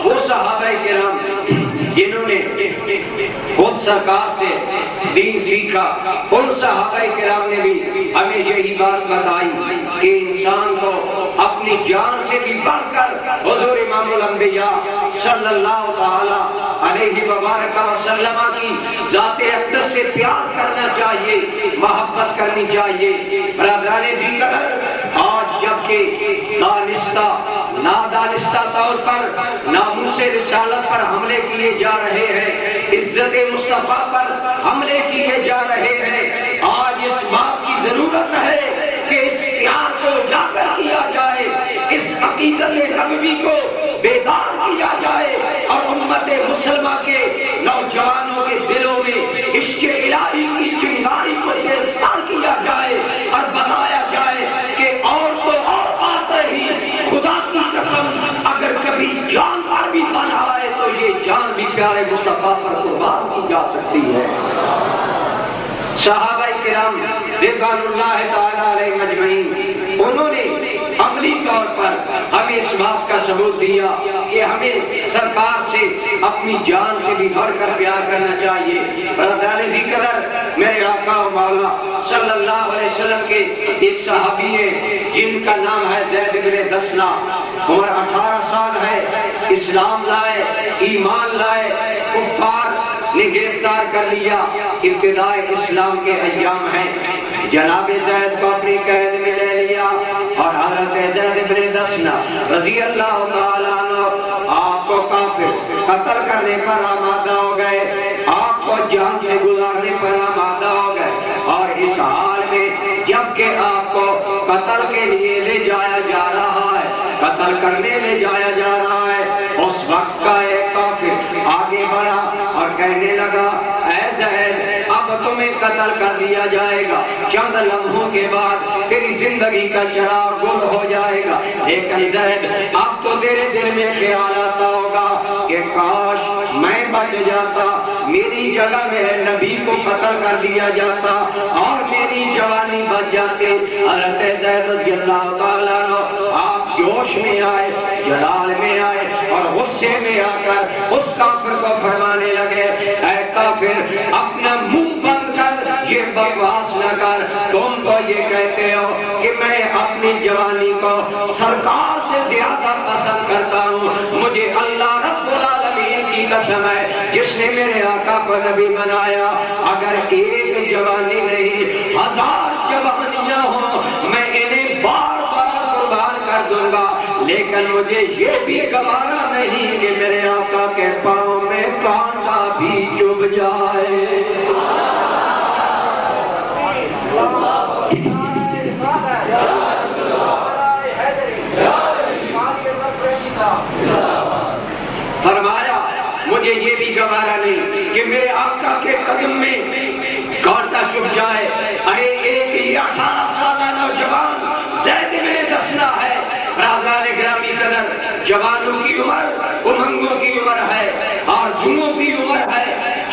وہ صحابہ کرام جنہوں نے خود سرکار سے دین سیکھا، ان صحابہ کرام نے بھی ہمیں یہی بات بتائی کہ انسان کو اپنی جان سے بھی بڑھ کر حضور امام الانبیاء صلی اللہ تعالی علیہ وبارک وسلم کی ذات اقدس سے پیار کرنا چاہیے، محبت کرنی چاہیے۔ برادران ذکر، آج جبکہ دانستہ نادانستہ طور پر ناموس رسالت پر حملے کیے جا رہے ہیں، عزت مصطفیٰ پر حملے کیے جا رہے ہیں، آج اس بات کی ضرورت ہے کہ اس پیار کو اجاگر کیا جائے، اس عقیدت نبوی کو بیدار کیا جائے اور امت مسلمہ کے نوجوانوں کے دلوں میں عشق الہی کی چنگاری کو گرفتار کیا جائے اور بتایا جائے کہ اور تو اور بات رہی، خدا کی قسم اگر کبھی جان پر بھی بنا ہے تو یہ جان بھی پیارے مصطفیٰ پر قربان کی جا سکتی ہے۔ صحابہ کرام رضوان اللہ تعالیٰ علیہ مجمعین، انہوں نے عملی طور پر ہمیں اس بات کا ثبوت دیا کہ ہمیں سرکار سے اپنی جان سے بھی بڑھ کر پیار کرنا چاہیے۔ برادران ذکر، میرے آقا و مولا صلی اللہ علیہ وسلم کے ایک صحابی ہیں جن کا نام ہے زید بن دسنہ، عمر 18 سال ہے، اسلام لائے، ایمان لائے، کفار نے گرفتار کر لیا، ابتداء اسلام کے ایام ہیں، جناب زید کو اپنی قید میں لے لیا اور حضرت زید بن دسنہ رضی اللہ تعالیٰ عنہ آپ کو کافر قتل کرنے پر آمادہ ہو گئے، آپ کو جان سے گزارنے پر آمادہ ہو گئے، اور اس حال میں جبکہ آپ کو قتل کے لیے لے جایا جا رہا ہے، قتل کرنے لے جایا جا رہا ہے، اس وقت کا ایک کافر آگے بڑھا اور کہنے لگا، اے زید اب تمہیں قتل کر دیا جائے گا، چند لمحوں کے بعد تیری زندگی کا چراغ گل ہو جائے گا، لیکن زید اب تو تیرے دل میں خیال آتا ہوگا کہ کاش میں بچ جاتا، میری جگہ میں نبی کو قتل کر دیا جاتا اور میری جوانی بچ جاتے۔ حضرت زید رضی اللہ تعالیٰ عنہ آپ جوش میں آئے، جلال میں آئے اور غصے میں آ کر اس کافر کو فرمانے لگے، اے کافر اپنا منہ بند کر، یہ بکواس نہ کر، تم تو یہ کہتے ہو کہ میں اپنی جوانی کو سرکار سے زیادہ پسند کرتا ہوں، مجھے اللہ رب العالمین کی قسم ہے جس نے میرے آقا کو نبی بنایا، اگر ایک جوانی نہیں 1000 جوانیاں ہوں میں انہیں بار بار قربان کر دوں گا، لیکن مجھے یہ بھی گوارا نہیں کہ میرے آقا کے پاؤں میں کانٹا بھی چبھ جائے۔ فرمایا مجھے یہ بھی گوارا نہیں کہ میرے آقا کے قدم میں کانٹا چبھ جائے۔ ارے ایک ہی 18 سالہ نوجوان زید بن دسنہ ہے، برادران گرامی قدر، جوانوں کی عمر، امنگوں کی عمر ہے، آرزوؤں کی عمر ہے،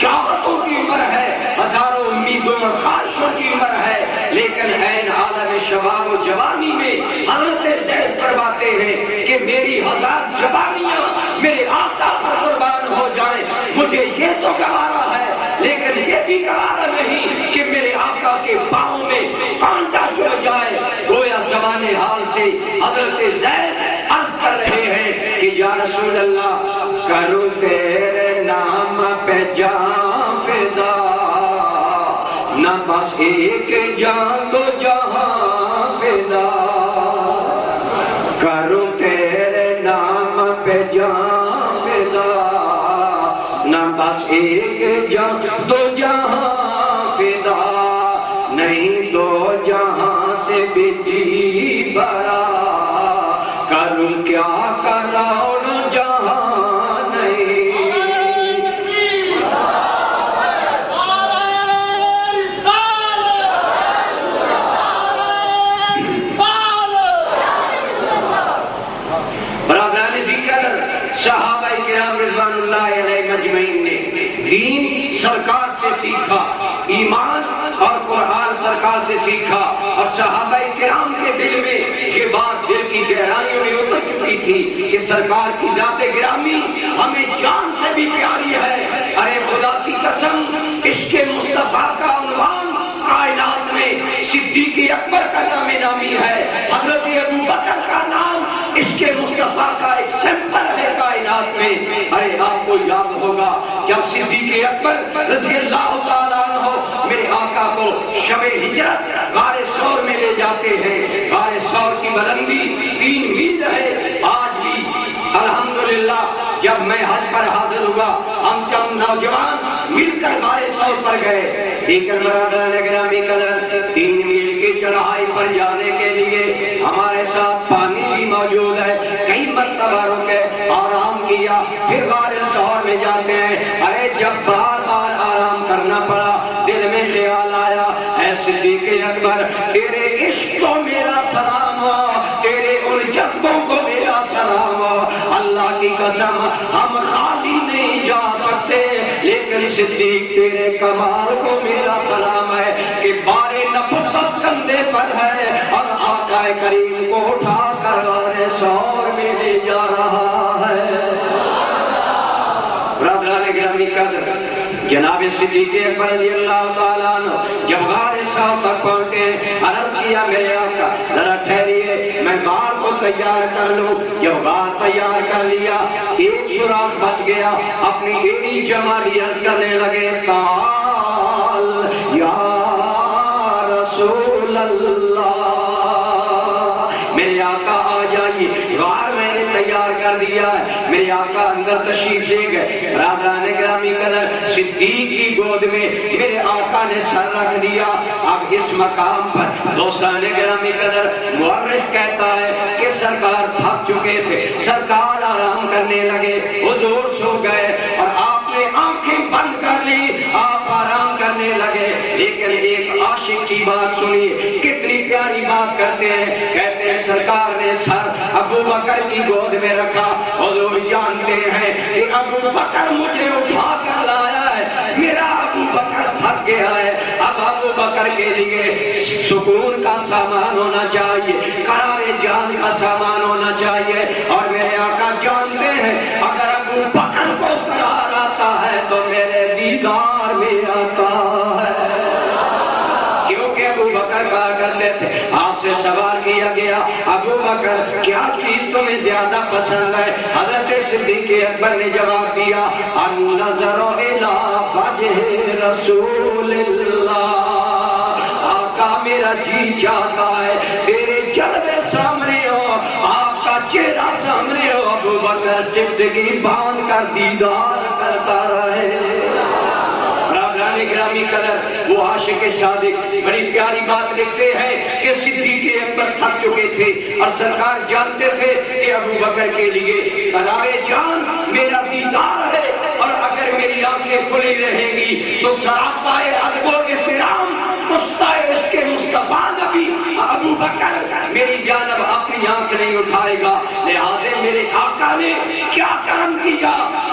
چاہتوں کی عمر ہے، ہزاروں امیدوں اور خواہشوں کی عمر ہے، لیکن عین عالم شباب و جوانی میں حضرت زید فرماتے ہیں کہ میری 1000 جوانیاں میرے آقا پر قربان ہو جائیں، مجھے یہ تو گوارا ہے، لیکن یہ بھی گوارا نہیں کہ میرے آقا کے پاؤں میں کانٹا چبھ جائے۔ گویا زبان حال سے حضرت زید عرض کر رہے ہیں کہ یا رسول اللہ کروں تیرے نام پہ جان فدا، نہ بس ایک جان تو جہاں فدا، کروں تیرے نام پہ جان فدا، نہ بس ایک جان تو جہاں فدا، نہیں دو جہاں سے بھی جی بھرا، کروں کیا کراؤں جہاں نہیں۔ برادران ذکر، صحابہ کرام رضوان اللہ علیہ مجمعین نے دین سرکار سے سیکھا، ایمان اور قرآن سرکار سے سیکھا، اور صحابہ کرام کے دل میں یہ بات دل کی گہرائیوں میں اتر چکی تھی کہ سرکار کی ذات گرامی ہمیں جان سے بھی پیاری ہے۔ ارے خدا کی قسم، عشق مصطفیٰ کا عنوان کائنات میں صدیق اکبر کا نام نامی ہے، حضرت ابو بکر کا نام عشق مصطفیٰ کا ایک سمپل ہے کائنات میں۔ ارے آپ کو یاد ہوگا جب صدیق اکبر رضی اللہ تعالیٰ عنہ میرے آقا کو شب ہجرت غار ثور میں لے جاتے ہیں، غار ثور کی بلندی 3 میل ہے۔ آج بھی الحمدللہ جب میں حج پر حاضر ہوا، ہم چند نوجوان مل کر غار ثور پر گئے، لیکن برادران گرامی قدر 3 میل کی چڑھائی پر جانے کے لیے ہمارے ساتھ پانی بھی موجود ہے۔ کئی مرتبہ رکے، آرام کیا، پھر غار ثور میں جاتے ہیں۔ ارے جب بار بار آرام کرنا پڑا، دل میں خیال آیا، اے صدیق اکبر، تیرے عشق کو میرا سلام ہو، تیرے ان جذبوں کو میرا سلام ہو۔ اللہ کی قسم ہم خالی نہیں جا سکتے، لیکن صدیق تیرے کمال کو میرا سلام ہے کہ بار نبوت کندھے پر ہے اور آقا کریم کو اٹھا کر غار ثور میں لے جا رہا ہے۔ برادران گرامی قدر، جناب صدیق اکبر رضی اللہ تعالیٰ عنہ جب غار ثور تک پہنچے، عرض کیا میرے آقا ذرا ٹھہریے، میں غار کو تیار کر لوں۔ جب غار تیار کر لیا، ایک سوراخ بچ گیا، اپنی ایڑی جما لی، عرض کرنے لگے تعال یا رسول اللہ، میرے آقا آ جائیے، غار میں نے تیار کر دیا ہے۔ میرے آقا اندر تشریف لے گئے۔ برادران گرامی قدر، صدیق کی گود میں میرے آقا نے سر رکھ دیا۔ اب اس مقام پر دوستان گرامی قدر، مورخ کہتا ہے کہ سرکار تھک چکے تھے، سرکار آرام کرنے لگے، حضور سو گئے اور آپ نے آنکھیں بند کر لی، آپ آرام کرنے لگے۔ لیکن ایک عاشق کی بات سنیے، کتنی پیاری بات کرتے ہیں، کہتے ہیں سرکار نے سر ابو بکر کی گود میں رکھا۔ حضور جانتے ہیں کہ ابو بکر مجھے اٹھا کر لایا ہے، میرا ابو بکر تھک گیا ہے، اب ابو بکر کے لیے سکون کا سامان ہونا چاہیے، قرار جان کا سامان ہونا چاہیے۔ اور میرے آقا جانتے ہیں اگر ابو بکر کو قرار آتا ہے تو میرے دیدار میں آتا ہے، کیونکہ ابو بکر کہا کرتے تھے، آپ سے سوال کیا گیا ابو بکر کیا چیز تمہیں زیادہ پسند ہے؟ حضرت صدیق اکبر نے جواب دیا النظر الی وجہ رسول اللہ، آقا میرا جی چاہتا ہے تیرے جلوے سامنے ہو، آپ کا چہرہ سامنے ہو، ابو بکر چپٹکی باندھ کر دیدار کرتا رہے۔ گرامی قدر، وہ عاشق صادق بڑی پیاری بات لکھتے ہیں کہ صدیق اکبر تھک چکے تھے اور سرکار جانتے تھے کہ ابو بکر کے لیے قرار جان میرا دیدار ہے، اور اگر میری آنکھیں کھلی رہیں گی تو سراپائے ادب و احترام مستعد عشق مصطفیٰ نبی ابو بکر میری جانب اپنی آنکھ نہیں اٹھائے گا۔ لہٰذا میرے آقا نے کیا کام کیا،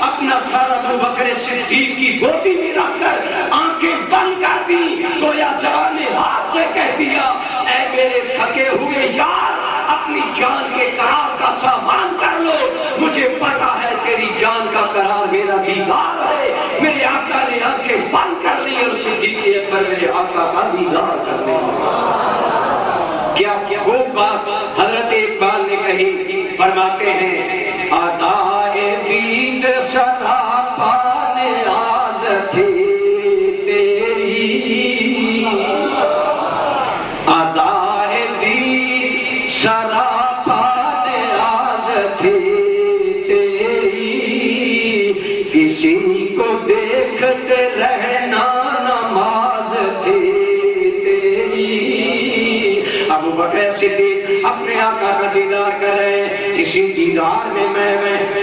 اپنا سر ابو بکر صدیق کی گودی میں رکھ کر آنکھیں بند کر دی، گویا زبان ہاتھ سے کہہ دیا اے میرے تھکے ہوئے یار، اپنی جان کے قرار کا سامان کر لو، مجھے پتا ہے تیری جان کا قرار میرا دیدار ہے۔ میرے آقا نے آنکھیں بند کر لی اور صدیق اکبر میرے آقا کا دیدار کر دیا۔ کیا خوب بات حضرت اقبال نے کہی، فرماتے ہیں ادائے دید سدا پانے آز تھی تیری، ادائے دید سدا پانے آز تھی تیری، کسی کو دیکھتے رہنا نماز تھی تیری۔ ابو بکر صدیق اپنے آقا کا دیدار کر رہے ہیں، اسی دیدار میں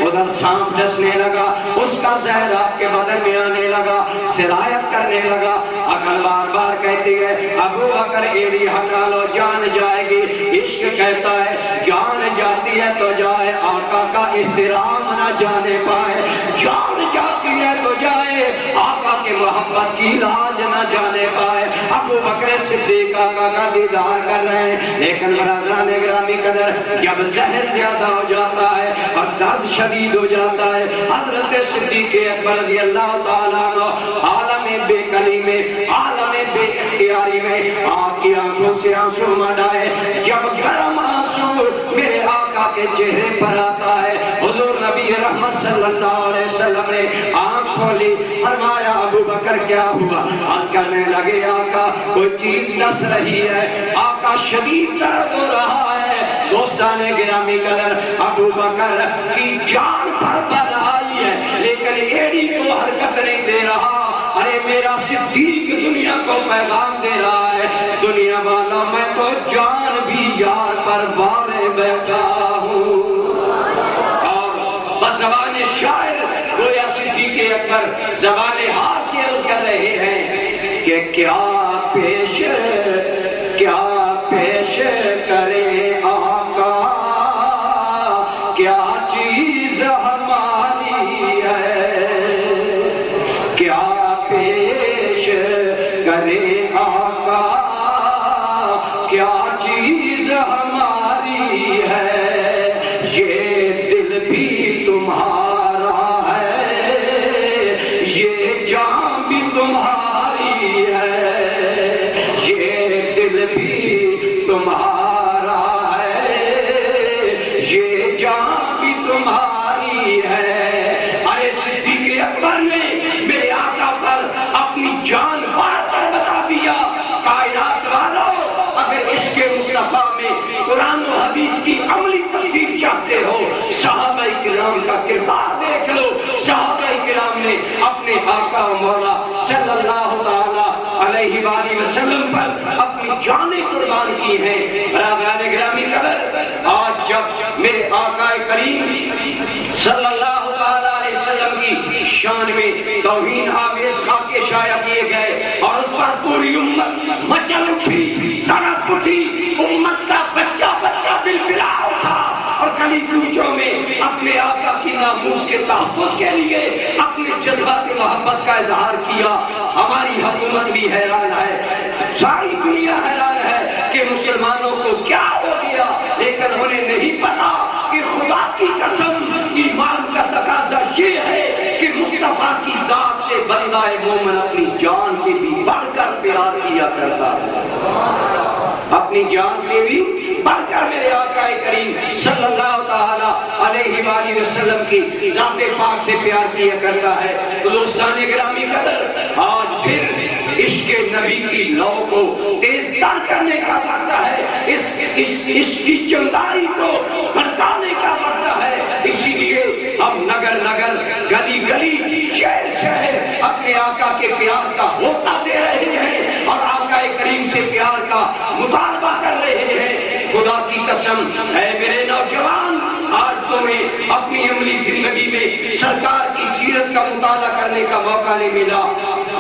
ادھر سانپ ڈسنے لگا، اس کا زہر آپ کے بدن میں آنے لگا، سرایت کرنے لگا۔ عقل بار بار کہتی ہے ابو بکر ایڑی ہٹا لو، جان جائے گی۔ عشق کہتا ہے جان جاتی ہے تو جائے، آقا کا احترام نہ جانے پائے، جان جاتی ہے تو جائے، آقا کے محبت کی لاج نہ جانے پائے۔ ابو بکر صدیق آقا کا دیدار کر رہے ہیں، لیکن برادران گرامی قدر جب زہر زیادہ ہو جاتا ہے اور درد شدید ہو جاتا ہے، حضرت صدیق اکبر رضی اللہ تعالیٰ عنہ عالم بے کلی میں، عالم بے اختیاری میں آپ کی آنکھوں سے آنسو منڈائے۔ جب گرم آنسو میرے آقا کے چہرے پر آتا ہے، حضور نبی رحمت صلی اللہ علیہ وسلم نے آنکھ کھولی، فرمایا ابو بکر کیا ہوا؟ عرض کرنے لگے آقا کوئی چیز نس رہی ہے، آقا شدید درد ہو رہا ہے۔ دوستان گرامی قدر ابو بکر کی جان پر بل آئی ہے، لیکن ایڑی کو حرکت نہیں دے رہا۔ ارے میرا صدیق دنیا کو پیغام دے رہا ہے، دنیا والا میں تو جان بھی یار پر بارے بیٹھا ہوں۔ اور بزبان شاعر گویا صدیق اکبر زبان حال سے عرض کر رہے ہیں کہ کیا پیش کرے آقا، کیا چیز ہماری ہے، کیا پیش کرے آقا، کیا چیز ہماری ہے، یہ دل بھی تمہارا ہے، یہ جان بھی تمہاری ہے، یہ دل بھی تمہارا ہے، یہ جان بھی تمہاری ہے۔ ارے صدیق اکبر نے میرے آقا پر اپنی جان بار کر بتا دیا۔ کائنات والوں، اگر عشق مصطفیٰ میں قرآن و حدیث کی عملی تفسیر چاہتے ہو، صحابہ کرام کا کردار دیکھ لو۔ صحابہ کرام نے اپنے آقا و مولا صلی اللہ تعالیٰ علیہ وآلہ وسلم پر اپنی جانیں قربان کی ہیں۔ برادران گرامی قدر، آج جب میرے آقا کریم صلی اللہ تعالیٰ علیہ وسلم کی شان میں توہین آمیز خاکے شائع کیے گئے اور اس پر پوری امت مچل اٹھی، تڑپ اٹھی، امت کا بچہ بچہ بلبلا اٹھا اور گلی کوچوں میں اپنے آقا کی ناموس کے تحفظ کے لیے اپنے جذبات محبت کا اظہار کیا۔ ہماری حکومت بھی حیران ہے، ساری دنیا حیران ہے کہ مسلمانوں کو کیا ہو گیا، لیکن انہیں نہیں پتا کہ خدا کی قسم ایمان کا تقاضا یہ ہے کہ مصطفیٰ کی ذات سے بندہ مومن اپنی جان سے بھی بڑھ کر پیار کیا کرتا ہے، اپنی جان سے بھی بڑھ کر میرے آقا کریم صلی اللہ تعالیٰ علیہ وآلہ وسلم کی ذات پاک سے پیار کیا کرتا ہے۔ تو دوستان گرامی قدر، آج پھر عشق نبی کی لو کو تیز تر کرنے کا وقت ہے، اس کی چنگائی کو بڑھانے کا وقت ہے۔ اسی لیے ہم نگر نگر، گلی گلی، شہر شہر اپنے آقا کے پیار کا ہوتا دے رہے ہیں اور آقا کریم سے پیار کا مطالبہ کر رہے ہیں۔ خدا کی قسم اے میرے نوجوان، آج تمہیں اپنی عملی زندگی میں سرکار کی سیرت کا مطالعہ کرنے کا موقع نہیں ملا۔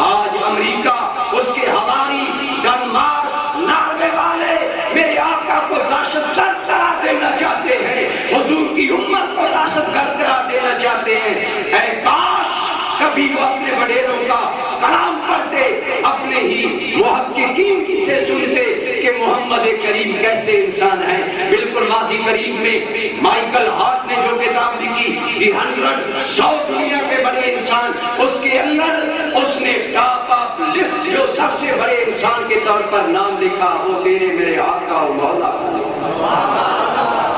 آج امریکہ، اس کے ہواری، ڈنمارک، ناروے والے میرے آقا کو دہشت گرد قرار دینا چاہتے ہیں، حضور کی امت کو دہشت گرد قرار دینا چاہتے ہیں۔ اے کاش کبھی وہ اپنے وڈیروں کا کلام پڑھتے، اپنے ہی محققین کی سے سنتے کہ محمد کریم کیسے انسان ہے۔ بالکل ماضی قریب میں مائیکل ہارٹ نے جو کتاب لکھی دی 100 دنیا کے بڑے انسان، اس کے اندر اس نے ٹاپ آف لسٹ جو سب سے بڑے انسان کے طور پر نام لکھا، وہ تیرے میرے آقا و مولا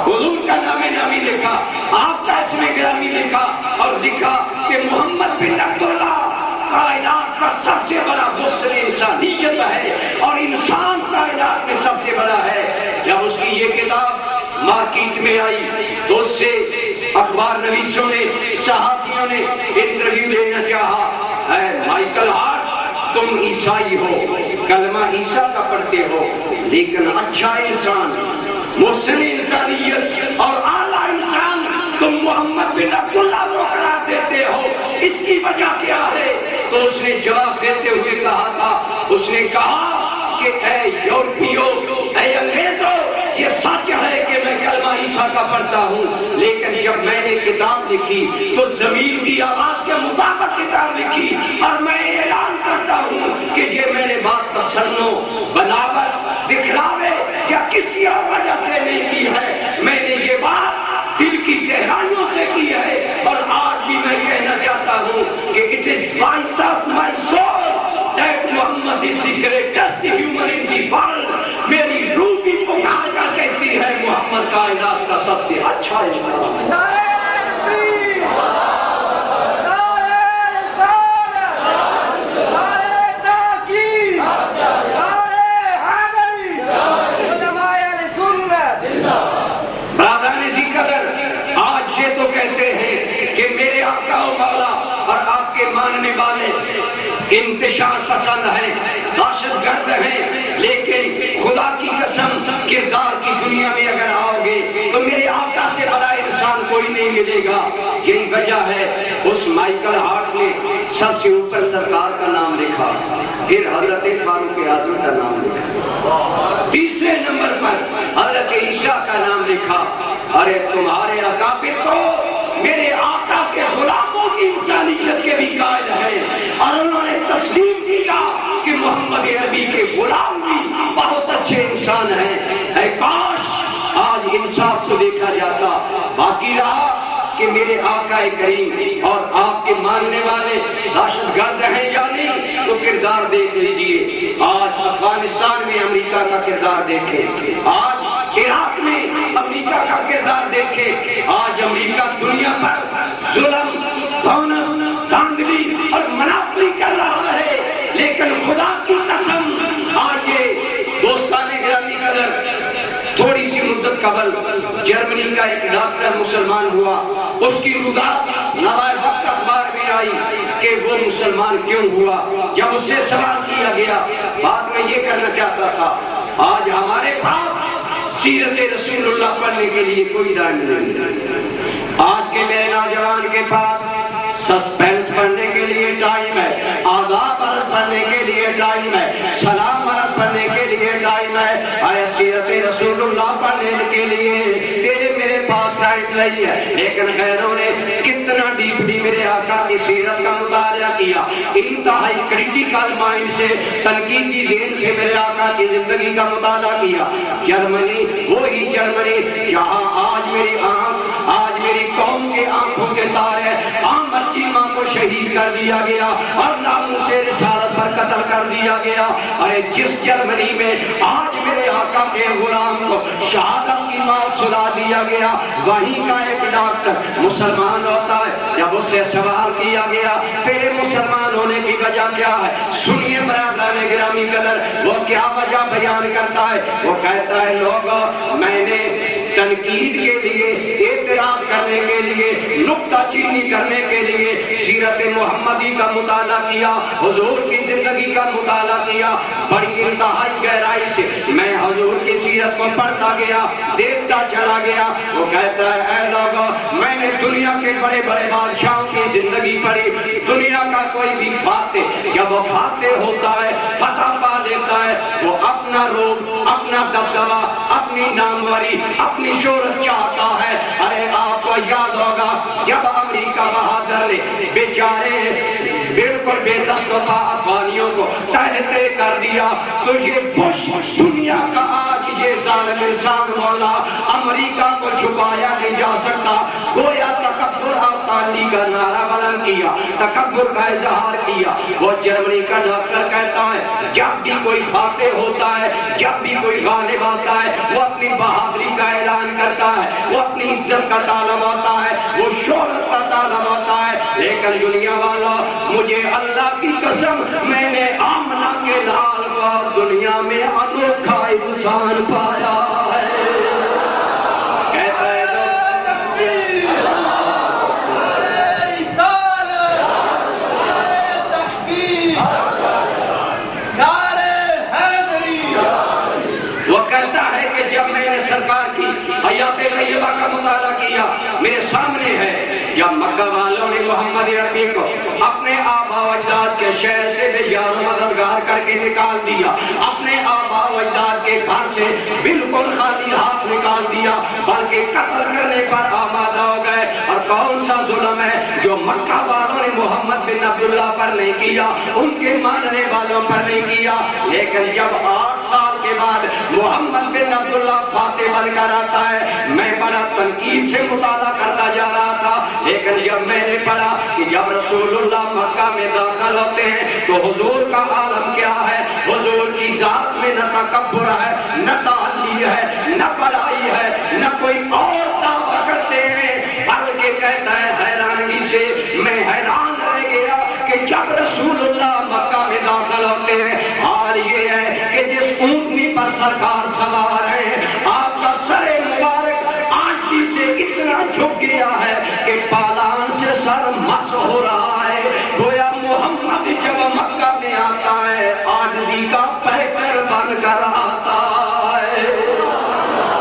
حضور کا نام نامی لکھا، آپ کا اسم گرامی لکھا اور لکھا کہ محمد بن عبداللہ کائنات کا سب سے بڑا مصر انسانیت ہے اور انسان کائنات میں سب سے بڑا ہے۔ جب اس کی یہ کتاب مارکیٹ میں آئی تو اس سے اخبار نویسوں نے، صحافیوں نے انٹرویو لینا چاہا۔ اے مائیکل ہارٹ، تم عیسائی ہو، کلمہ عیسیٰ کا پڑھتے ہو، لیکن اچھا انسان، محسن انسانیت اور اعلیٰ انسان تم محمد بن عبداللہ کو قرار دیتے ہو، اس کی وجہ کیا ہے؟ تو اس نے جواب دیتے ہوئے کہا تھا، اس نے کہا کہ اے یورپیو، اے انگریزو، یہ سچ ہے کہ میں کلمہ عیسیٰ عیسیٰ کا پڑھتا ہوں، لیکن جب میں نے کتاب لکھی تو زمین کی آواز کے مطابق کتاب لکھی، اور میں اعلان کرتا ہوں کہ یہ میں نے بات تسنو، بناوٹ، دکھلاوے یا کسی اور وجہ سے نہیں کی ہے، میں نے یہ بات دل کی گہرائیوں سے کی ہے، اور آج بھی میں کہنا چاہتا ہوں کہ it is voice of my soul that Muhammad is the greatest human in the world. میری روح بھی پکار کر کہتی ہے محمد کائنات کا سب سے اچھا انسان ہے۔ ماننے والے انتشار پسند ہیں، دہشت گرد ہیں، لیکن خدا کی قسم کردار کی دنیا میں اگر آؤ گے تو میرے آقا سے بڑا انسان کوئی نہیں ملے گا۔ یہی وجہ ہے اس مائیکل ہارٹ نے سب سے اوپر سرکار کا نام لکھا، پھر حضرت فاروق اعظم کا نام لکھا، تیسرے نمبر پر حضرت عیسیٰ کا نام لکھا۔ ارے تمہارے اکابر تو میرے آقا کے غلاموں کی انسانیت کے بھی قائل ہیں، اور انہوں نے تسلیم کیا کہ محمد عربی کے غلام بھی بہت اچھے انسان ہیں۔ اے کاش آج انصاف کو دیکھا جاتا، باقی رہا کہ میرے آقا کریم اور آپ کے ماننے والے دہشت گرد ہیں یا نہیں، تو کردار دیکھ لیجئے۔ آج افغانستان میں امریکہ کا کردار دیکھیں، آج عراق میں امریکہ کا کردار دیکھیں، آج امریکہ دنیا پر ظلم، بونس، دھاندلی اور منافلی کر رہا ہے، لیکن خدا کی قسم آج یہ دوستان گرامی قدر تھوڑی سی مدت قبل جرمنی کا ایک ڈاکٹر مسلمان ہوا، اس کی رودات نوائے وقت اخبار میں آئی کہ وہ مسلمان کیوں ہوا۔ جب اس سے سوال کیا گیا، بات میں یہ کرنا چاہتا تھا، آج ہمارے پاس سیرت رسول اللہ پڑھنے کے لیے کوئی ٹائم نہیں، آج کے نئے نوجوان کے پاس سسپینس پڑھنے کے لیے ٹائم ہے، آداب عرض پڑھنے کے لیے ٹائم ہے، سلام عرض پڑھنے کے لیے ٹائم ہے، اے سیرت رسول اللہ پڑھنے کے لیے تیرے میرے پاس ٹائم نہیں ہے۔ لیکن غیروں نے کتنا ڈیپلی میرے آقا کی سیرت کا مطالعہ کیا، انتہائی کریٹیکل مائنڈ سے، تنقیدی ذہن سے میرے آقا کی زندگی کا مطالعہ کیا۔ جرمنی، وہی جرمنی جہاں آج میری آنکھ، آج میری قوم کے آنکھوں کے تارے مرچی ماں کو شہید کر دیا گیا اور ناموس رسالت پر قتل کر دیا گیا۔ ارے جس جرمنی میں آج میرے آقا کے غلام کو شہادت کی موت سلا دیا گیا، وہیں کا ایک ڈاکٹر مسلمان ہوتا ہے۔ جب اس سے سوال کیا گیا تیرے مسلمان ہونے کی وجہ کیا ہے، سنیے برادران گرامی قدر وہ کیا وجہ بیان کرتا ہے۔ وہ کہتا ہے لوگوں، میں نے تنقید کے لیے، اعتراض کرنے کے لیے، نکتہ چینی کرنے کے لیے سیرت محمدی کا مطالعہ کیا، حضور کی زندگی کا مطالعہ کیا، بڑی انتہائی گہرائی سے میں حضور کی سیرت کو پڑھتا گیا، دیکھتا چلا گیا۔ وہ کہتا ہے اے لوگوں، میں نے دنیا کے بڑے بڑے بادشاہوں کی زندگی پڑھی، دنیا کا کوئی بھی فاتح جب وہ فاتح ہوتا ہے، فتح پا لیتا ہے، وہ اپنا روب، اپنا دبدبہ، اپنی ناموری، اپنی شہرت چاہتا ہے۔ ارے آپ کو یاد ہوگا جب امریکہ بہادر نے بیچارے بالکل بے دست و پا افغانیوں کو تہتے کر دیا، تو یہ بش دنیا کا آج یہ ظالم انسان مولا امریکہ کو چھپایا نہیں جا سکتا۔ گویا تکبر اور تعالی کا نعرہ بلند کیا، تکبر کا اظہار کیا۔ وہ جرمنی کا ڈاکٹر کہتا ہے جب بھی کوئی فاتح ہوتا ہے، جب بھی کوئی غالب آتا ہے، وہ اپنی بہادری کا اعلان کرتا ہے، وہ اپنی عزت کا طالب ہوتا ہے، وہ شہرت کا طالب ہوتا ہے۔ لیکن دنیا والا، مجھے اللہ کی قسم، میں نے آمنہ کے لال کو دنیا میں انوکھا انسان پایا ہے۔ کہتا ہے وہ کہتا ہے کہ جب میں نے سرکار کی حیات طیبہ کا مطالعہ کیا، میرے سامنے ہے، جب مکہ والوں نے محمد عربی کو اپنے آبا و اجداد کے شہر سے بے یار و مددگار کر کے نکال دیا، اپنے آبا و اجداد کے گھر سے بالکل خالی ہاتھ نکال دیا، بلکہ قتل کرنے پر آمادہ ہو گئے۔ اور کون سا ظلم ہے جو مکہ والوں نے محمد بن عبداللہ پر نہیں کیا، ان کے ماننے والوں پر نہیں کیا؟ لیکن جب 8 سال کے بعد محمد بن عبداللہ فاتح بن کر آتا ہے، میں بڑا تنقید سے مطالعہ کرتا جا رہا تھا، لیکن جب میں نے پڑھا کہ جب رسول اللہ مکہ میں داخل ہوتے ہیں تو حضور کا عالم کیا ہے، حضور کی ذات میں نہ تکبر ہے، نہ تعالی ہے، نہ بڑائی ہے، نہ کوئی اور دعویٰ کرتے ہیں، بلکہ کہتا ہے حیرانگی سے میں حیران رہ گیا کہ جب رسول اللہ مکہ میں داخل ہوتے ہیں، حال یہ ہے کہ جس اونٹنی پر سرکار سوار ہے، آپ کا سر مبارک آنسی سے اتنا جھک گیا ہے کہ پالان سے سر مس ہو رہا ہے، گویا محمد جب مکہ میں آتا ہے عاجزی کا پیکر بن کر آتا ہے۔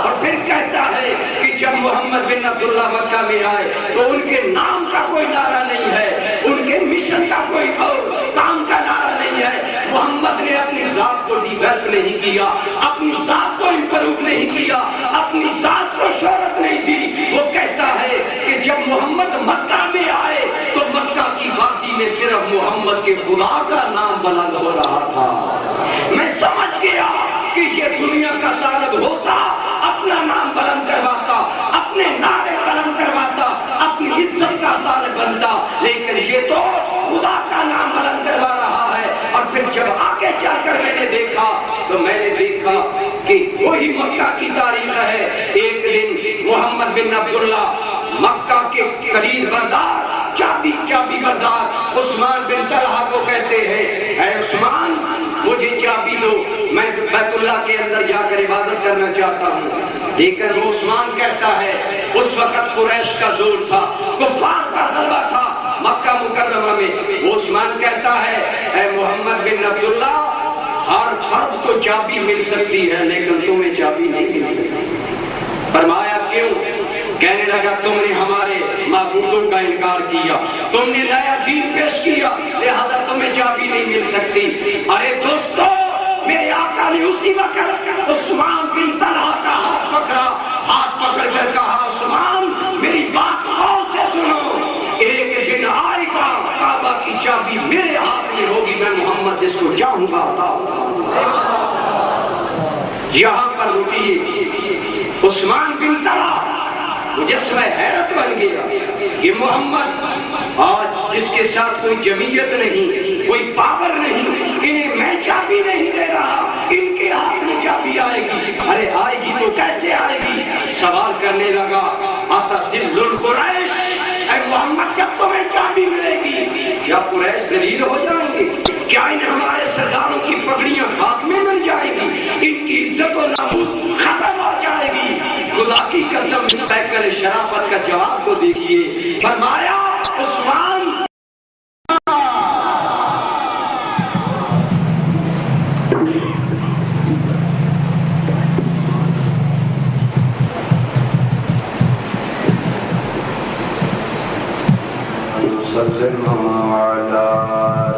اور پھر کہتا ہے کہ جب محمد بن عبداللہ مکہ میں آئے تو ان کے نام کا کوئی نعرہ نہیں ہے، ان کے مشن کا کوئی اور کام کا نعرہ نہیں ہے۔ محمد نے اپنی ذات کو ڈیویلپ نہیں کیا، اپنی ذات کو امپروو نہیں کیا، اپنی ذات کو شہرت نہیں دی۔ وہ کہتا ہے کہ جب محمد مکہ میں آئے تو مکہ کی وادی میں صرف محمد کے خدا کا نام بلند ہو رہا تھا۔ میں سمجھ گیا کہ یہ دنیا کا طالب ہوتا اپنا نام بلند کرواتا، اپنے نعرے بلند کرواتا، اپنی عزت کا طالب بنتا، لیکن یہ تو خدا کا نام بلند کروا رہا ہے۔ اور پھر جب آگے چل کر میں نے دیکھا تو میں نے دیکھا کہ وہی مکہ کی تاریخ ہے۔ ایک دن محمد بن عبداللہ مکہ کے کلید بردار، چابی بردار عثمان بن طلحہ کو کہتے ہیں، اے عثمان مجھے چابی دو، میں بیت اللہ کے اندر جا کر عبادت کرنا چاہتا ہوں۔ لیکن وہ عثمان کہتا ہے، اس وقت قریش کا زور تھا، کفار کا غلبہ تھا مکہ مکرمہ میں۔ وہ عثمان کہتا ہے، اے محمد بن عبداللہ ہر فرد کو چابی مل سکتی ہے لیکن تمہیں چابی نہیں مل سکتی۔ فرمایا کیوں؟ کہنے لگا تم نے ہمارے معبودوں کا انکار کیا، تم نے نیا دین پیش کیا، لہذا تمہیں چابی نہیں مل سکتی۔ ارے دوستو، میرے آقا نے اسی وقت عثمان بن طلحہ کا ہاتھ پکڑا، ہاتھ پکڑ کر کہا، عثمان میری بات غور سے سنو، ایک دن آئے گا کعبہ کی چابی میرے ہاتھ میں ہوگی، میں محمد جس کو چاہوں گا یہاں پر رکیے۔ عثمان بن طلحہ مجسمہ حیرت بن گیا، یہ محمد آج جس کے ساتھ کوئی جمعیت نہیں، کوئی پاور نہیں، انہیں میں چابی نہیں دے رہا، ان کے ہاتھ میں چابی آئے گی۔ ارے آئے گی تو کیسے آئے گی؟ سوال کرنے لگا، اتذل القریش، اے محمد جب تمہیں چابی ملے گی کیا قریش ذلیل ہو جائیں گے؟ کیا انہیں ہمارے سرداروں کی پگڑیاں ہاتھ میں مل جائے گی؟ ان کی عزت و ناموس ختم ہو جائے گی؟ خدا کی قسم اس پیکر شرافت کا جواب تو دیکھیے۔ فرمایا عثمان وسلم على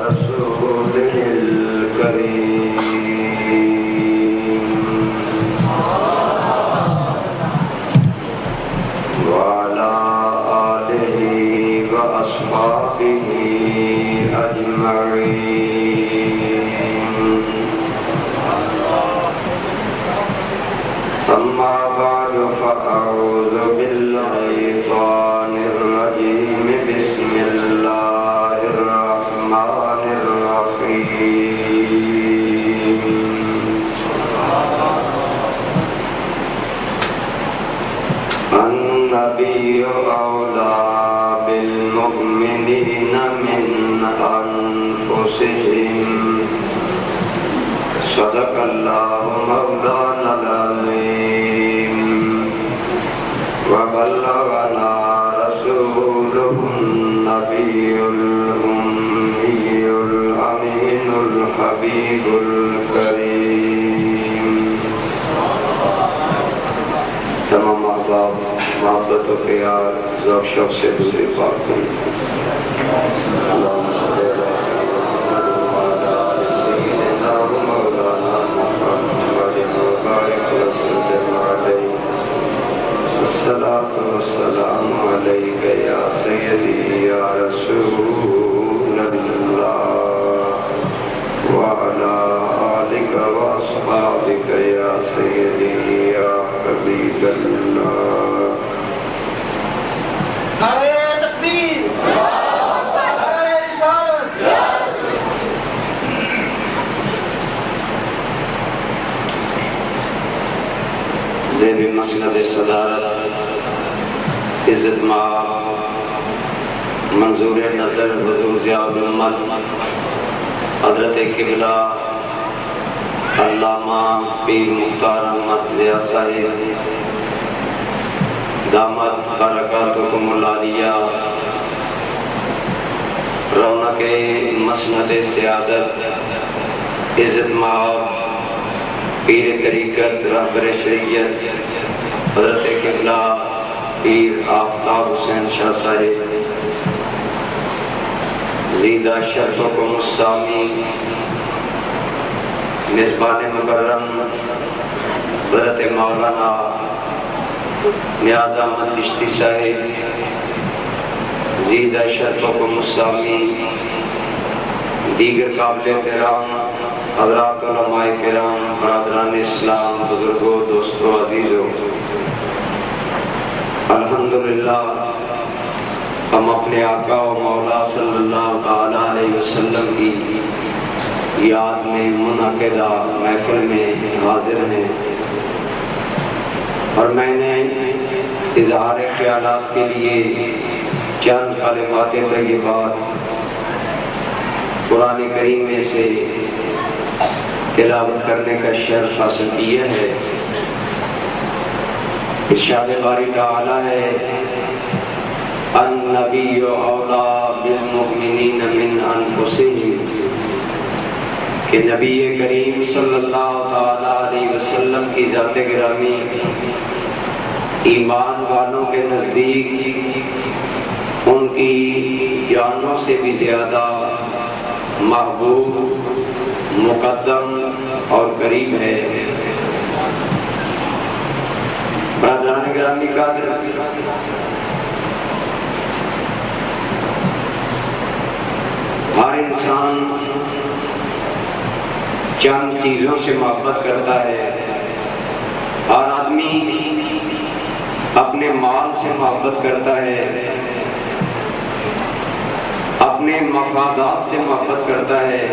رسوله الكريم وعلى آله وأصحابه أجمعين۔ أما بعد فأعوذ بالشيطان الرجيم، بسم الله الرحمن الرحيم۔ النبي أولى بالمؤمنين من أنفسهم، صدق الله مولانا العظيم، وبلغنا رسوله النبي الأمي الأمين الحبيب الكريم۔ تمام احباب، محبت و پیار شوق سے دوسری پاک کریں اللہم صلی اللہ الصلاة والسلام عليك يا سيدي يا رسول الله وعلى آلك وأصحابك يا سيدي يا حبيب الله نعرہ تکبیر نعرہ رسالت زیب مسند صدارت عزت مآب منظور نظر حضور ضیاء الامت حضرت قبلہ علامہ پیر مختار احمد ضیاء صاحب دامت برکاتکم العالیہ رونق مسند سیادت عزت مآب پیر طریقت رہبر شریعت حضرت قبلہ پیر آفتاب حسین شاہ صاحب زیدہ شرفکم السامی میزبان مکرم حضرت مولانا نیاز احمد چشتی صاحب زیدہ شرفکم السامی دیگر قابل احترام حضرات علماء کرام برادران اسلام بزرگوں دوستوں عزیزوں الحمدللہ ہم اپنے آقا و مولا صلی اللہ علیہ وسلم کی یاد میں منعقدہ محفل میں حاضر ہیں اور میں نے اظہار خیالات کے لیے چند کلمات طیبات قرآن کریم میں سے تلاوت کرنے کا شرف حاصل کیا ہے ارشاد باری تعالی ہے النبی اولا بالمؤمنین من انفسہم کہ نبی کریم صلی اللہ علیہ وسلم کی ذات گرامی ایمان والوں کے نزدیک ان کی جانوں سے بھی زیادہ محبوب مقدم اور قریب ہے برادران گرامی قادر ہر انسان چند چیزوں سے محبت کرتا ہے ہر آدمی اپنے مال سے محبت کرتا ہے اپنے مفادات سے محبت کرتا ہے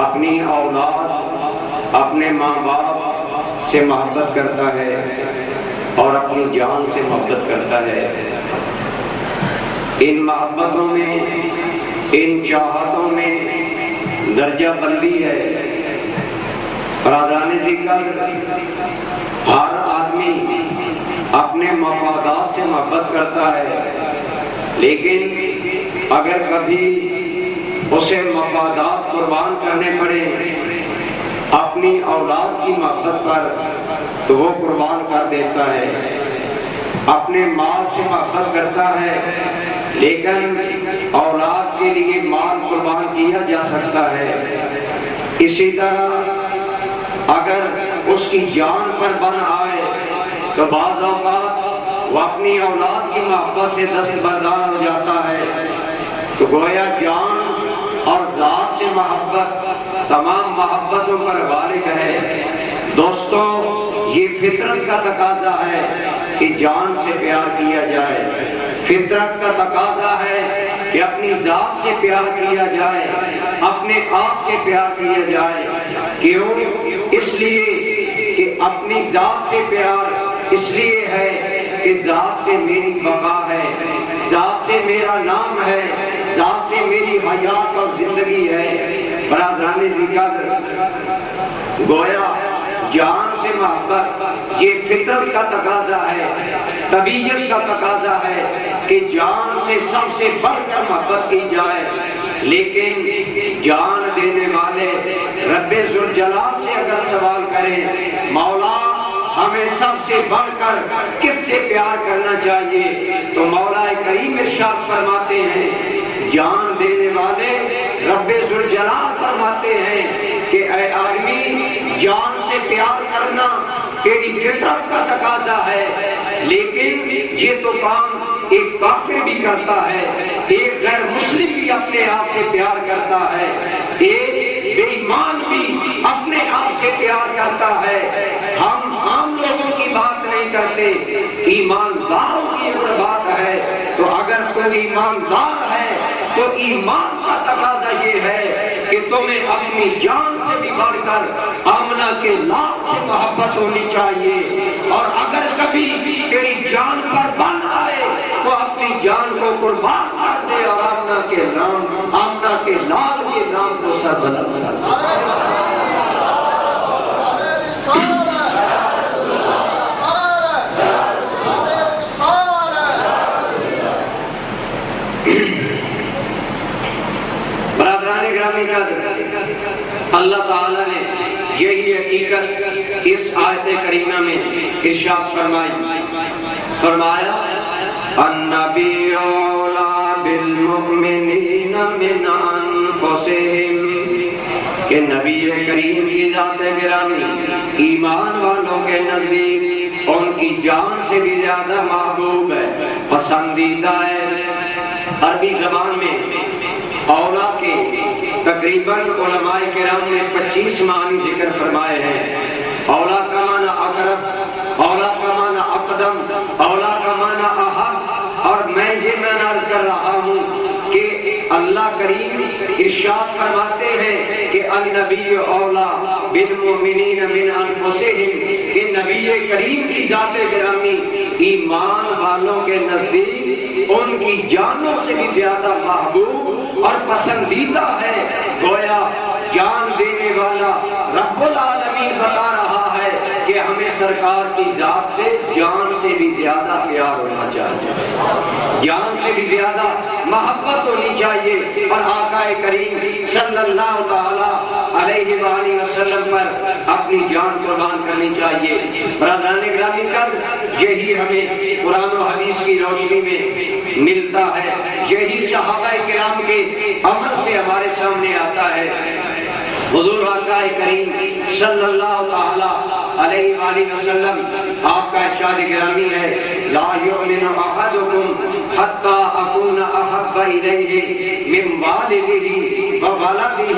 اپنی اولاد اپنے ماں باپ سے محبت کرتا ہے اور اپنی جان سے محبت کرتا ہے ان محبتوں میں ان چاہتوں میں درجہ بندی ہے برادران ذکر ہر آدمی اپنے مفادات سے محبت کرتا ہے لیکن اگر کبھی اسے مفادات قربان کرنے پڑے اپنی اولاد کی محبت پر تو وہ قربان کر دیتا ہے اپنے مال سے محبت کرتا ہے لیکن اولاد کے لیے مال قربان کیا جا سکتا ہے اسی طرح اگر اس کی جان پر بن آئے تو بعض اوقات وہ اپنی اولاد کی محبت سے دستبردار ہو جاتا ہے تو گویا جان اور ذات سے محبت تمام محبتوں پر غالب ہے دوستوں یہ فطرت کا تقاضا ہے کہ جان سے پیار کیا جائے فطرت کا تقاضا ہے کہ اپنی ذات سے پیار کیا جائے اپنے آپ سے پیار کیا جائے کیوں اس لیے کہ اپنی ذات سے پیار اس لیے ہے کہ ذات سے میری بقا ہے ذات سے میرا نام ہے ذات سے میری حیات اور زندگی ہے برادران ذکر گویا جان سے محبت یہ فطرت کا تقاضا ہے طبیعت کا تقاضا ہے کہ جان سے سب سے بڑھ کر محبت کی جائے لیکن جان دینے والے رب ذوالجلال سے اگر سوال کریں مولا ہمیں سب سے بڑھ کر کس سے پیار کرنا چاہیے؟ تو مولا کریم ارشاد فرماتے ہیں، جان دینے والے رب ذوالجلال فرماتے ہیں کہ اے آدمی، جان سے پیار کرنا تیری فطرت کا تقاضا ہے، لیکن یہ تو کام ایک کافر بھی کرتا ہے، ایک غیر مسلم بھی اپنے آپ سے پیار کرتا ہے، ایک بے ایمان بھی اپنے آپ سے پیار کرتا ہے۔ ہم عام لوگوں کی بات نہیں کرتے، ایمانداروں کی اگر بات ہے تو اگر کوئی ایماندار ہے تو ایمان کا تقاضا یہ ہے کہ تمہیں اپنی جان سے بھی بڑھ کر آمنہ کے لال سے محبت ہونی چاہیے، اور اگر کبھی تیری جان پر بن آئے تو اپنی جان کو قربان کر دے اور آمنہ کے لال کے نام کو سر بلند کر دے۔ برادران گرامی قدر، اللہ تعالیٰ نے یہی حقیقت اس آیت کریمہ میں ارشاد فرمایا النبی اولیٰ بالمؤمنین من انفسہم، کہ نبی کریم کی ذات گرامی ایمان والوں کے نزدیک ان کی جان سے بھی زیادہ محبوب ہے، پسندیدہ ہے۔ عربی زبان میں اولا کے تقریباً علماء کرام نے 25 معنی ذکر فرمائے ہیں۔ اولا کا معنی اقرب، اولا کا معنی اقدم، اولا کا معنی احب، اور میں یہ عرض کر رہا ہوں کہ اللہ کریم ارشاد فرماتے ہیں کہ النبی اولا بالمؤمنین من انفسہم، کہ نبی کریم کی ذات گرامی ایمان والوں کے نزدیک ان کی جانوں سے بھی زیادہ محبوب اور پسندیدہ ہے۔ گویا جان دینے والا رب العالمین بتا رہا ہے کہ ہمیں سرکار کی ذات سے جان سے بھی زیادہ پیار ہونا چاہیے، جان سے بھی زیادہ محبت ہونی چاہیے، اور آقا کریم صلی اللہ تعالی علیہ وآلہ وسلم پر اپنی جان قربان کرنی چاہیے۔ برادران گرامی قدر، یہی ہمیں قرآن و حدیث کی روشنی میں ملتا ہے، یہی صحابہ کرام کے عمل سے ہمارے سامنے آتا ہے۔ حضور آقا کریم صلی اللہ تعالی علیہ وآلہ وسلم، آپ کا ارشاد گرامی ہے لا یؤمن احدکم حتی اکون احب الیہ من والدہ وولدہ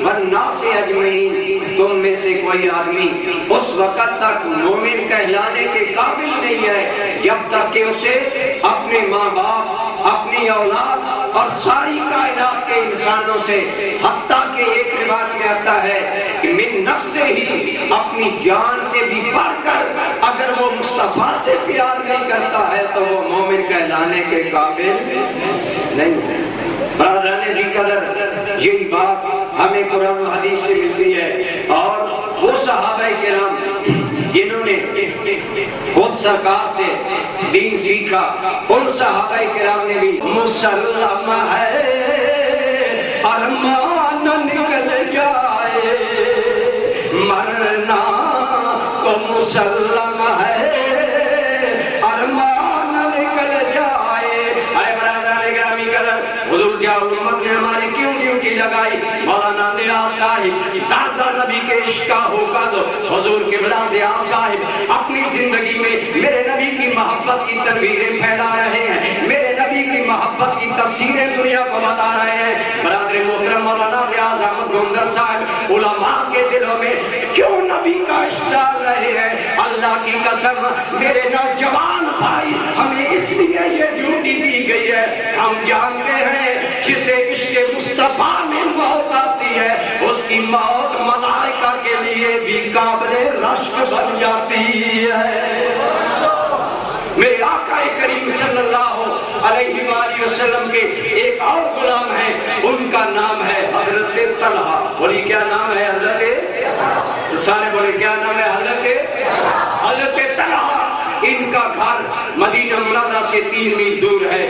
والناس اجمعین، تم میں سے کوئی آدمی اس وقت تک مومن کہلانے کے قابل نہیں ہے جب تک کہ اسے اپنے ماں باپ، اپنی اولاد اور ساری کائنات کے انسانوں سے، حتیٰ کہ ایک روایت میں آتا ہے کہ من نفس ہی، اپنی جان سے بھی بڑھ کر اگر وہ مصطفیٰ سے پیار نہیں کرتا ہے تو وہ مومن کہلانے کے قابل نہیں ہے۔ برادران ذی قدر، یہی بات ہمیں قرآن و حدیث سے ملتی ہے، اور وہ صحابہ کرام جنہوں نے خود سرکار سے دین سیکھا، ان صحابہ کرام نے بھی مسلم ہے ارمان نکل جائے، مرنا کو مسلم ہے ارمان نکل جائے۔ اے برادران گرامی قدر، حضور ضیاء الامت نے ہماری کیوں ڈیوٹی لگائی؟ مولانا نیاز صاحب دادا نبی کے عشق کا ہوگا تو حضور قبلہ ضیاء صاحب اپنی زندگی میں میرے نبی کی محبت کی تنویریں پھیلا رہے ہیں، میرے نبی کی محبت کی تفسیریں دنیا کو بتا رہے ہیں۔ برادر محترم مولانا ریاض احمد گوندر صاحب علماء کے دلوں میں کیوں نبی کا عشق ڈال رہے ہیں؟ اللہ کی قسم میرے نوجوان بھائی، ہمیں اس لیے یہ ڈیوٹی دی گئی ہے، ہم جانتے ہیں جسے عشق مصطفیٰ میں موت آتی ہے اس کی موت ملائکہ کے لیے بھی قابل رشک بن جاتی ہے۔ میرے آقا کریم صلی اللہ علیہ وآلہ وسلم کے ایک اور غلام ہیں، ان کا نام ہے حضرت طلحہ۔ بولی کیا نام ہے؟ حضرت سارے بولے کیا نام ہے؟ حضرت طلحہ۔ ان کا گھر مدینہ منورہ سے 3 میل دور ہے۔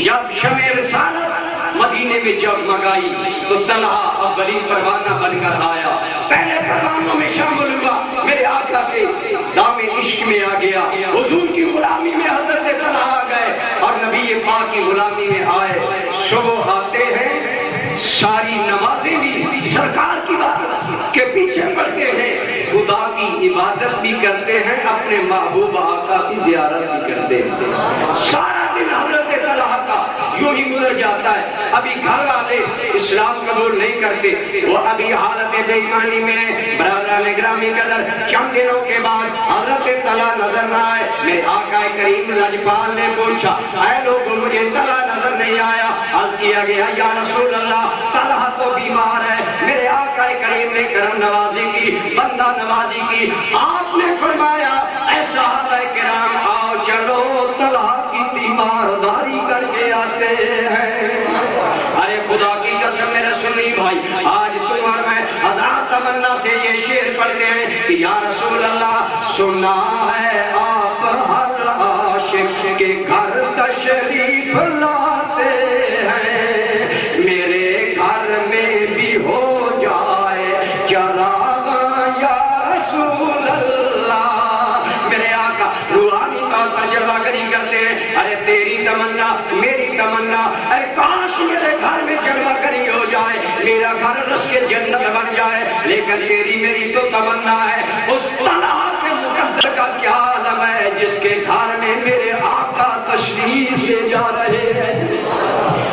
جب شمع رسالت مدینے میں جگمگائی تو طلحہ اولین پروانہ بن کر آیا، پہلے پروانوں میں شامل ہوا، میرے آقا کے دام عشق میں آ گیا، حضور کی غلامی میں حضرت طلحہ آ گئے اور نبی پاک کی غلامی میں آئے۔ صبح آتے ہیں، ساری نمازیں بھی سرکار کی بات کے پیچھے پڑھتے ہیں، خدا کی عبادت بھی کرتے ہیں، اپنے محبوب آقا کی زیارت بھی کرتے ہیں۔ سارا دن حضرت طلحہ کا یوں ہی گزر جاتا ہے۔ ابھی گھر والے اسلام قبول نہیں کرتے، وہ ابھی حالت بے ایمانی میں ہیں۔ برادران گرامی قدر، چند دنوں کے بعد حضرت طلحہ نظر نہ آئے، میرے آقا کریم لجپال نے پوچھا، اے لوگوں مجھے طلحہ نظر نہیں آیا۔ عرض کیا گیا، یا رسول اللہ طلحہ تو بیمار ہے۔ میرے آقا کریم نے کرم نوازی کی، بندہ نوازی کی۔ آپ نے فرمایا، اے صحابہ کرام آؤ چلو طلحہ کی تیمارداری کر کے آتے ہیں۔ ارے خدا کی قسم میرے سنی بھائی، آج تم اور میں ہزار تمنا سے یہ شعر پڑھتے ہیں کہ یا رسول اللہ سنا ہے آپ ہر عاشق کے گھر تشریف لاتے ہیں، میرے گھر میں بھی ہو جائے چراغ یا رسول اللہ۔ میرے آقا روحانی طور پر جلوہ گری کرتے ہیں، ارے تیری تمنا میری تمنا، اے کاش میرے گھر میں جلوہ گری ہو جائے، میرا گھر رس کے جنت بن جائے، لیکن تیری میری تو تمنا ہے اس طلحہ کے مقدر کا کیا عالم ہے جس کے گھر میں میرے آقا تشریف لے جا رہے ہیں۔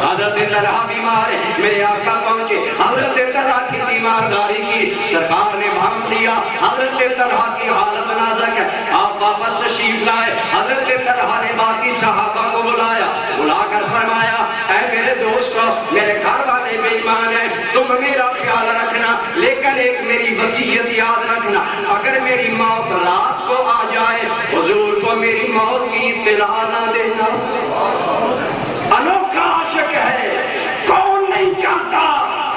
حضرت طلحہ بیمار ہے، میرے آقا پہنچے، حضرت طلحہ کی تیمارداری کی، سرکار نے بھام لیا، حضرت طلحہ کی حالت نازک ہے، آپ واپس تشریف لائے۔ حضرت طلحہ نے باقی صحابہ کو بلایا، بلا کر فرمایا، اے میرے دوستو میرے گھر والے بے ایمان ہیں، تم میرا خیال رکھنا، لیکن ایک میری وصیت یاد رکھنا، اگر میری موت رات کو آ جائے حضور کو میری موت کی اطلاع نہ دینا۔ انوکھا عاشق ہے، کون نہیں چاہتا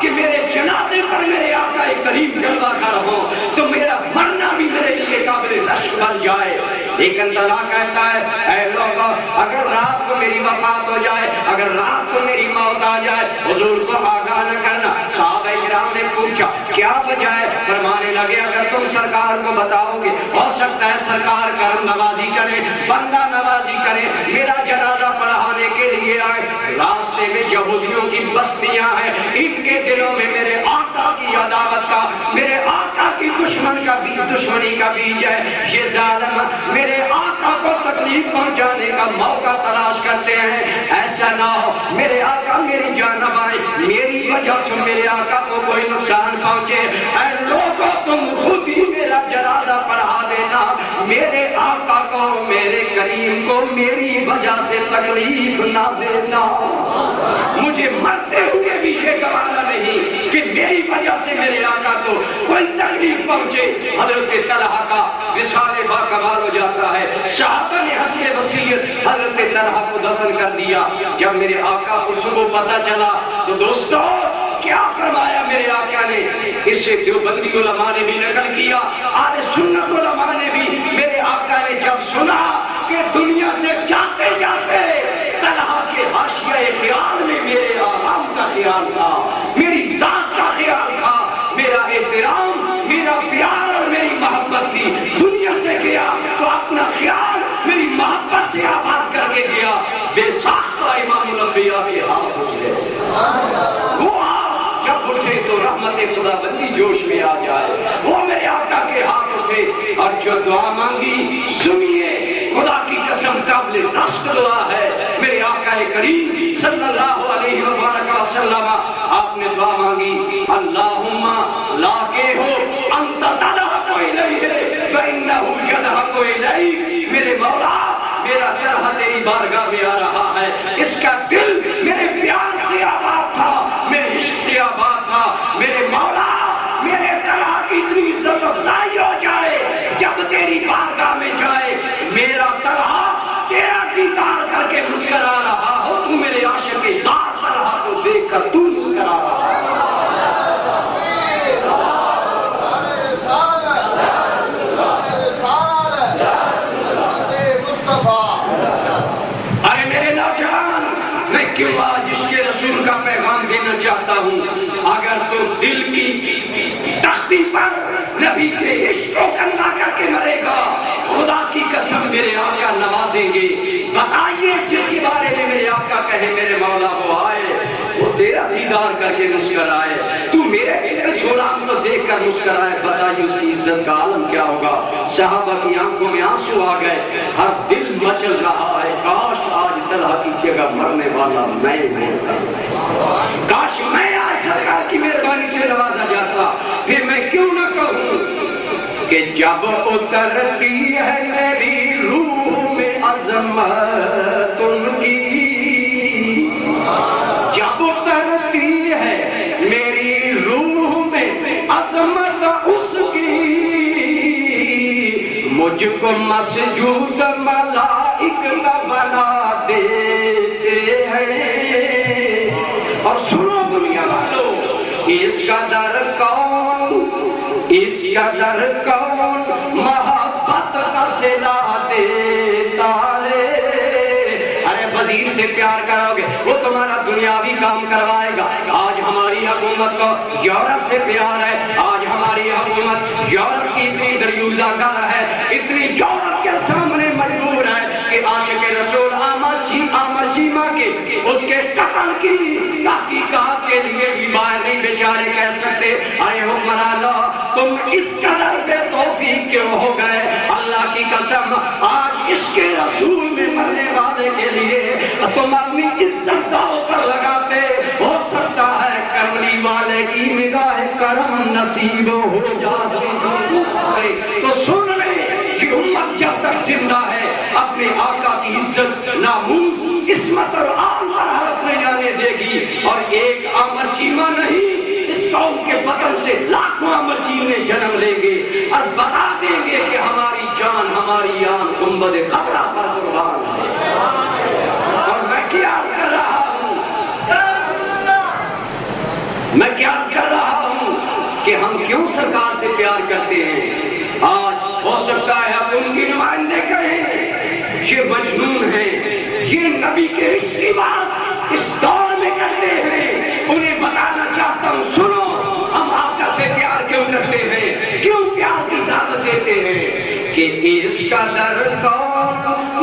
کہ میرے جنازے پر میرے آقا کریم جلوہ گر ہو تو میرا مرنا بھی میرے لیے قابل رشک بن جائے۔ لیکن طلحہ کہتا ہے، اے لوگوں اگر رات کو میری وفات ہو جائے، اگر رات کو میری موت آ جائے حضور کو آگاہ نہ کرنا۔ صحابہ کرام نے پوچھا کیا وجہ ہے؟ فرمانے لگے اگر تم سرکار کو بتاؤ گے ہو سکتا ہے سرکار کرم نوازی کرے، بندہ نوازی کرے، میرا جنازہ پڑھانے کے لیے آئے۔ راستے میں یہودیوں کی بستیاں ہیں، ان کے دلوں میں میرے آقا کی عداوت کا، میرے آقا کی دشمنی کا بیج ہے۔ یہ ظالم میرے آقا کو تکلیف پہنچانے کا موقع تلاش کرتے ہیں، ایسا نہ ہو میرے آقا میری جانب آئے، میری وجہ سے میرے آقا کو کوئی نقصان پہنچے۔ اے لوگوں تم خود ہی میرا جنازہ پڑھا دینا، میرے آقا کو میرے کریم کو میری وجہ سے تکلیف نہ دینا۔ مجھے مرتے ہوئے بھی یہ گوارا نہیں کہ میری وجہ سے میرے آقا کو کوئی تکلیف پہنچے۔ حضرت طلحہ کا وصال باکمال ہو جاتا ہے، صحابہ نے حسن وصیت حضرت طلحہ کو دفن کر دیا۔ جب میرے آقا کو صبح پتہ چلا تو دوستو کیا فرمایا میرے آقا نے؟ اس سے دیوبندی علماء نے بھی نقل کیا، اہل سنت علماء نے بھی۔ میرے آقا نے جب سنا کہ دنیا سے جاتے جاتے طلحہ کے حاشیہ خیال میں میرے آرام کا خیال تھا، میری ذات کا خیال تھا، میرا احترام، میرا پیار اور میری محبت تھی، دنیا سے گیا تو اپنا خیال میری محبت سے آباد کر کے گیا۔ بے ساختہ امام الانبیاء کے ہاتھ اٹھے، وہ آپ جب اٹھے تو رحمت خدا بندی جوش میں آ جائے، وہ میرے آقا کے ہاتھ اٹھے اور جو دعا مانگی سنیے، خدا کی قسم قابل رشک دعا ہے۔ میرے آقا کریم صلی اللہ علیہ وسلم آپ نے دعا مانگی، اللہم لا کے ہو انت تدحق الیہ فإنہ یدحق الیک۔ میرے مولا میرا طلحہ تیری بارگاہ میں آ رہا ہے، اس کا دل میرے پیار سے آباد تھا، میرے عشق سے آباد تھا۔ میرے مولا میرے طلحہ کی اتنی عزت افزائی ہو جائے جب تیری بارگاہ میں جائے، میرا طلحہ تیرا دیدار کر کے مسکرا رہا ہو، تو میرے عاشق ذات طلحہ کو دیکھ کر تو مسکرا رہا ہے۔ ارے میرے نوجوان، میں کیوں آج اس کے رسول کا پیغام دینا چاہتا ہوں، اگر تو دل کی تختی پر نبی کے عشق کو کندھا کر کے مرے گا، خدا کی قسم میرے آقا نوازیں گے۔ بتائیے جس کے بارے میں میرے آقا کہے میرے مولا وہ آئے، وہ تیرا دیدار کر کے مسکرائے، تو میرے اس غلام کو دیکھ کر مسکرائے، بتائیے اس کی عزت کا عالم کیا ہوگا۔ صحابہ کی آنکھوں میں آنسو آ گئے، ہر دل مچل رہا ہے، کاش آج طلحہ کی جگہ مرنے والا میں ہوتا، کاش میں آج سرکار کی مہربانی سے نوازا جاتا۔ پھر میں کیوں نہ کہوں کہ جب اترتی ہے میری روح میں عظمت ان کی، جب اترتی ہے میری روح میں عظمت اس کی، مجھ کو مسجود ملائک کا بنا دیتے ہیں۔ اور سنو دنیا والوں، اس کا در کون، اس کا در کون محبت کا صلا دیتا ہے۔ ارے وزیر سے پیار کرو گے وہ تمہارا دنیاوی کام کروائے گا۔ آج ہماری حکومت کو یورپ سے پیار ہے، آج ہماری حکومت یورپ کی اتنی دریوزہ گر ہے، اتنی یورپ کے سامنے مجبور ہے کہ عاشق رسول عامر چیمہ کے اس کے قتل کی تحقیقات کے لیے بھی باہر نہیں بیچارے کہہ سکتے۔ ارے حکمرانو تم اس قدر بے توفیق کیوں ہو گئے؟ اللہ کی قسم آج عشق رسول میں مرنے والے کے لیے تم اپنی عزت داؤ پر لگاتے، ہو سکتا ہے کرنی والے کی نگاہ کرم نصیب ہو جاتی۔ تو سن لے یہ امت جب تک زندہ ہے اپنے آقا کی عزت، ناموس، عصمت اور آل پر حلف نہیں جانے دے گی۔ اور ایک عامر چیمہ نہیں، اس قوم کے بدن سے لاکھوں عامر چیمے جنم لیں گے اور بتا دیں گے کہ ہماری جان ہماری آن گنبد خطرہ پر قربان ہے۔ اور میں کیا کر رہا ہوں، میں کیا کر رہا ہوں کہ ہم کیوں سرکار سے پیار کرتے ہیں۔ آج ہو سکتا ہے اب ان کی نمائندے کہیں یہ مجنون ہیں، یہ نبی کے عشق کی بات اس دور میں کرتے ہیں۔ انہیں بتانا چاہتا ہوں سنو، ہم آقا سے پیار کیوں کرتے ہیں، کیوں پیار کی دعوت دیتے ہیں کہ اس کا در کون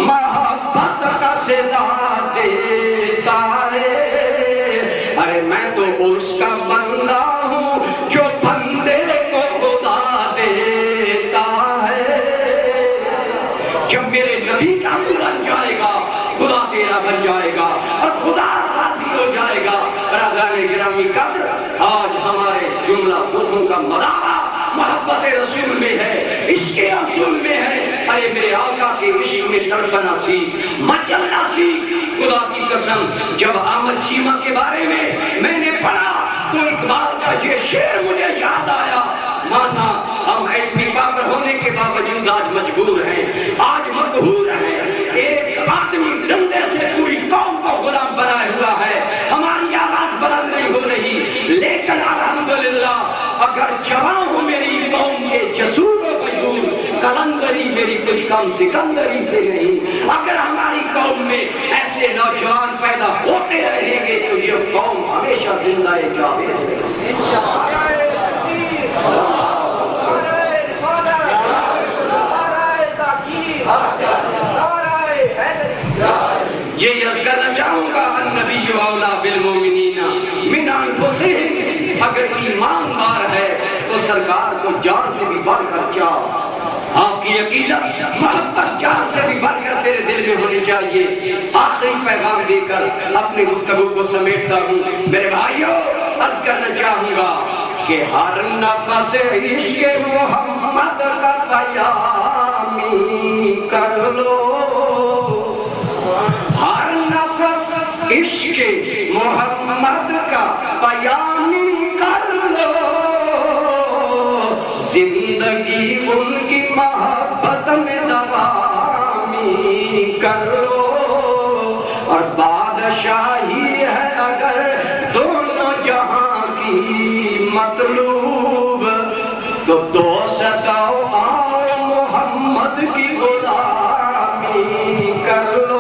محبت کا صدا دیتا ہے۔ ارے میں تو اس کا بندہ ہوں جو بندے کو خدا دیتا ہے۔ جب میرے نبی کا بن جائے گا خدا تیرا بن جائے گا اور خدا راضی ہو جائے گا۔ برادران گرامی قدر، آج ہمارے جملہ بتوں کا مداحہ محبت رسول میں ہے، عشق رسول میں ہے۔ ارے میرے آقا کے عشق میں تڑپنا سیکھ، مچلنا سیکھ۔ خدا کی قسم جب عامر چیمہ کے بارے میں نے پڑھا تو اقبال کا یہ شعر مجھے یاد آیا۔ مانا ہم علمی پاور ہونے کے باوجود آج مجبور ہیں، آج مقہور ہیں۔ ایک آدمی ڈنڈے سے پوری قوم کو غلام بنائے ہوا ہے، ہماری آواز بلند نہیں ہو رہی، لیکن الحمدللہ اگر جوان ہو میری قوم کے جسور و مجبور، کلندری میری کچھ کم سکندری سے نہیں۔ اگر ہماری قوم میں ایسے نوجوان پیدا ہوتے رہیں گے تو یہ قوم ہمیشہ زندہ جاوید رہے گی۔ یہ عرض کرنا چاہوں گا النبی اولا بالمؤمنین من انفسہم، اگر ایماندار ہے تو سرکار کو جان سے بھی بڑھ کر چاہو۔ آپ کی عقیدت محبت جان سے بھی بڑھ کر تیرے دل میں ہونی چاہیے۔ آخری پیغام دے کر اپنی گفتگو کو سمیٹتا ہوں۔ میرے بھائیوں عرض کرنا چاہوں گا کہ ہر نفس عشق محمد کا بیانی کر لو، ہر نفس عشق محمد کا بیانی کر لو، زندگی ان کی محبت میں دوامی کر لو، اور بادشاہی ہے اگر دونوں جہاں کی مطلوب تو دوست آؤ محمد کی غلامی کر لو۔